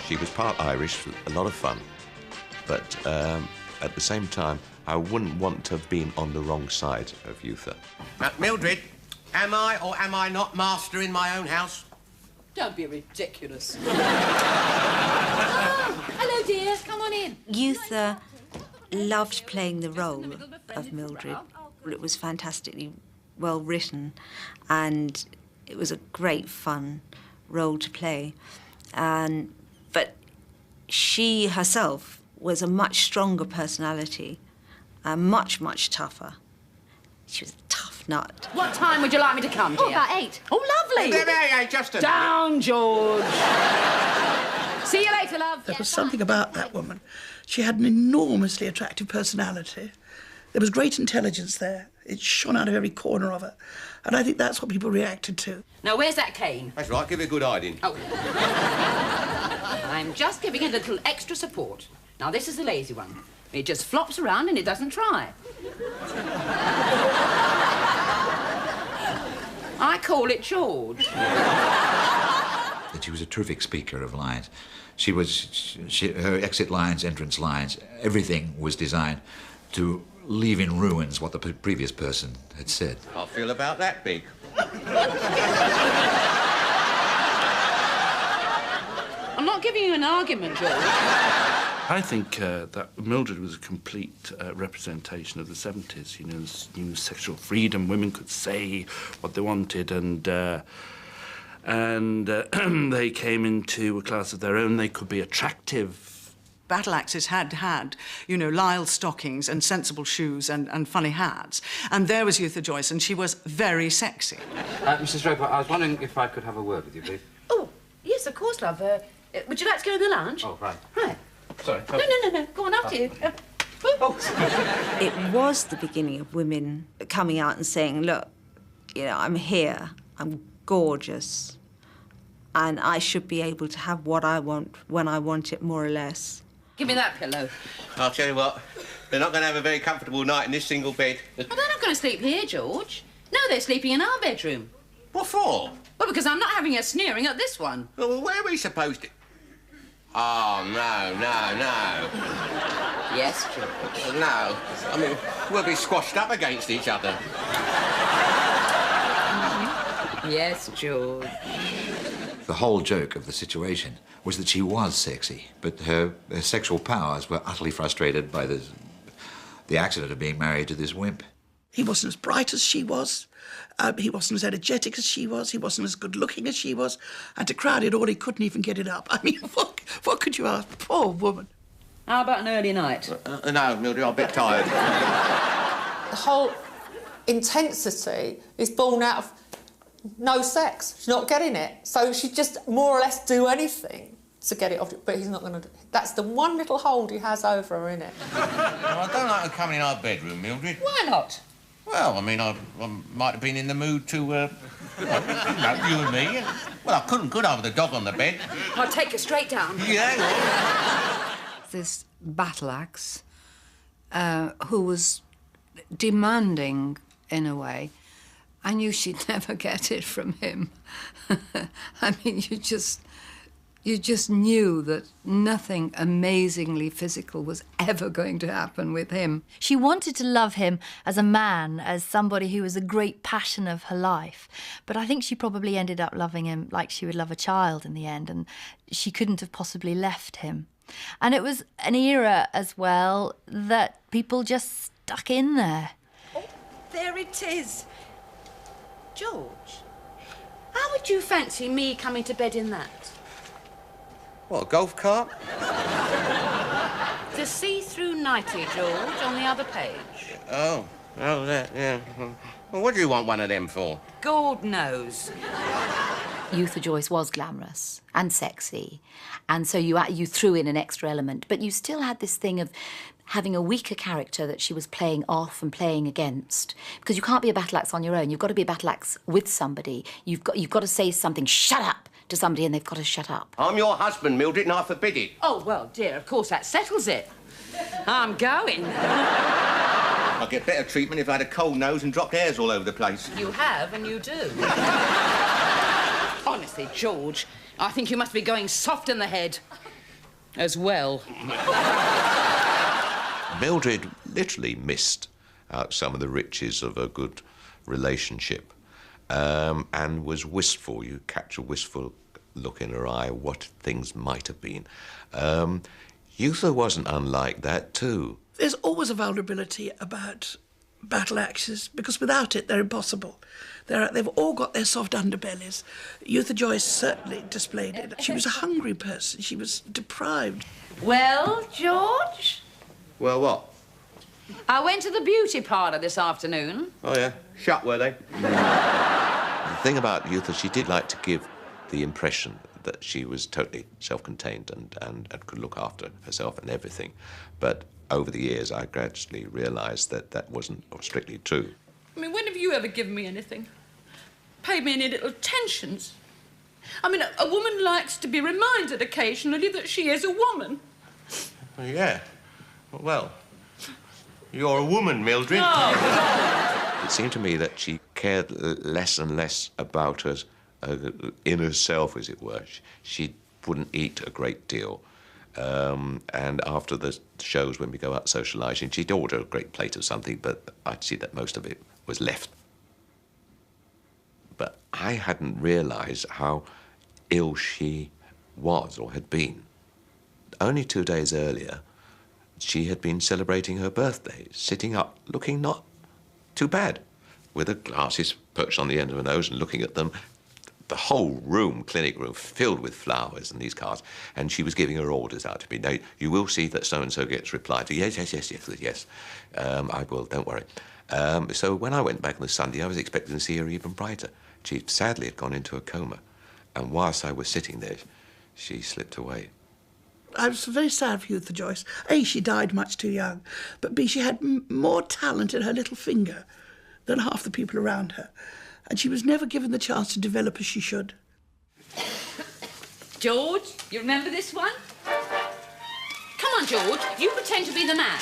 She was part Irish, a lot of fun, but at the same time, I wouldn't want to have been on the wrong side of Yootha. Mildred, am I or am I not master in my own house? Don't be ridiculous. Hello, dear. Come on in. Yootha loved playing the role of Mildred. It was fantastically well written, and it was a great fun role to play. But she herself was a much stronger personality, much, much tougher. She was a tough nut. What time would you like me to come, dear? Oh, about 8. Oh, lovely. Hey, just a Down, George. See you later, love. There was something about that woman. She had an enormously attractive personality. There was great intelligence there. It shone out of every corner of her. And I think that's what people reacted to. Now, where's that cane? That's right, give it a good hiding. Oh. I'm just giving it a little extra support. Now, this is the lazy one. It just flops around and it doesn't try. I call it George. That she was a terrific speaker of lines. Her exit lines, entrance lines, everything was designed to leave in ruins what the previous person had said. I feel about that big. I'm not giving you an argument, George. I think that Mildred was a complete representation of the 70s. You know, new sexual freedom. Women could say what they wanted, and they came into a class of their own. They could be attractive. Battle axes had, you know, Lyle stockings and sensible shoes and funny hats. And there was Yootha Joyce, and she was very sexy. Mrs. Roper, I was wondering if I could have a word with you, please. Oh, yes, of course, love. Would you like to go in the lounge? Oh, right. Right. Sorry. No. Go on, after you. It was the beginning of women coming out and saying, look, you know, I'm here, I'm gorgeous, and I should be able to have what I want when I want it, more or less. Give me that pillow. I'll tell you what, they're not going to have a very comfortable night in this single bed. Well, they're not going to sleep here, George. No, they're sleeping in our bedroom. What for? Well, because I'm not having a sneering at this one. Well, where are we supposed to... Oh, no. Yes, George. No. I mean, we'll be squashed up against each other. Yes, George. The whole joke of the situation was that she was sexy, but her sexual powers were utterly frustrated by the accident of being married to this wimp. He wasn't as bright as she was. He wasn't as energetic as she was. He wasn't as good-looking as she was. And to crowd it all, he couldn't even get it up. I mean, what could you ask? Poor woman. How about an early night? No, Mildred, I'm a bit tired. The whole intensity is born out of no sex. She's not getting it. So she just more or less do anything to get it off. But he's not going to... That's the one little hold he has over her, innit? Well, I don't like her coming in our bedroom, Mildred. Why not? Well, I mean, I might have been in the mood to, you know, you and me. Well, I couldn't, could I, with the dog on the bed? I'll take her straight down. Yeah. This battle axe, who was demanding, in a way, I knew she'd never get it from him. I mean, you just knew that nothing amazingly physical was ever going to happen with him. She wanted to love him as a man, as somebody who was a great passion of her life. But I think she probably ended up loving him like she would love a child in the end, and she couldn't have possibly left him. And it was an era as well that people just stuck in there. Oh, there it is. George, how would you fancy me coming to bed in that? What, a golf cart? The see-through nightie, George, on the other page. Oh, that, yeah. Well, what do you want one of them for? God knows. Yootha Joyce was glamorous and sexy, and so you threw in an extra element, but you still had this thing of having a weaker character that she was playing off and playing against. Because you can't be a battle axe on your own. You've got to be a battle axe with somebody. You've got to say something, shut up, to somebody, and they've got to shut up. I'm your husband, Mildred, and I forbid it. Oh, well, dear, of course, that settles it. I'm going. I'd get better treatment if I had a cold nose and dropped hairs all over the place. You have, and you do. Honestly, George, I think you must be going soft in the head. as well. Mildred literally missed out some of the riches of a good relationship, and was wistful. You catch a wistful look in her eye, what things might have been. Yootha wasn't unlike that too. There's always a vulnerability about battle axes, because without it, they're impossible. They've all got their soft underbellies. Yootha Joyce certainly displayed it. She was a hungry person. She was deprived. Well, George? Well, what? I went to the beauty parlour this afternoon. Oh, yeah? Shut, were they? The thing about Yootha, she did like to give the impression that she was totally self-contained and could look after herself and everything. But over the years, I gradually realised that that wasn't strictly true. I mean, when have you ever given me anything? Paid me any little attentions? I mean, a woman likes to be reminded occasionally that she is a woman. Well, yeah. Well, you're a woman, Mildred. Oh. It seemed to me that she cared less and less about her inner self, as it were. She wouldn't eat a great deal. And after the shows, when we go out socialising, she'd order a great plate of something, but I'd see that most of it was left. But I hadn't realised how ill she was or had been. Only 2 days earlier, she had been celebrating her birthday, sitting up, looking not too bad, with her glasses perched on the end of her nose and looking at them. The whole room, clinic room, filled with flowers and these cards, and she was giving her orders out to me. Now, you will see that so-and-so gets replied to. Yes, yes, yes, yes, yes. I will, don't worry. So when I went back on the Sunday, I was expecting to see her even brighter. She sadly had gone into a coma, and whilst I was sitting there, she slipped away. I was very sad for Yootha Joyce. A, she died much too young, but B, she had more talent in her little finger than half the people around her, and she was never given the chance to develop as she should. George, you remember this one? Come on, George, you pretend to be the man.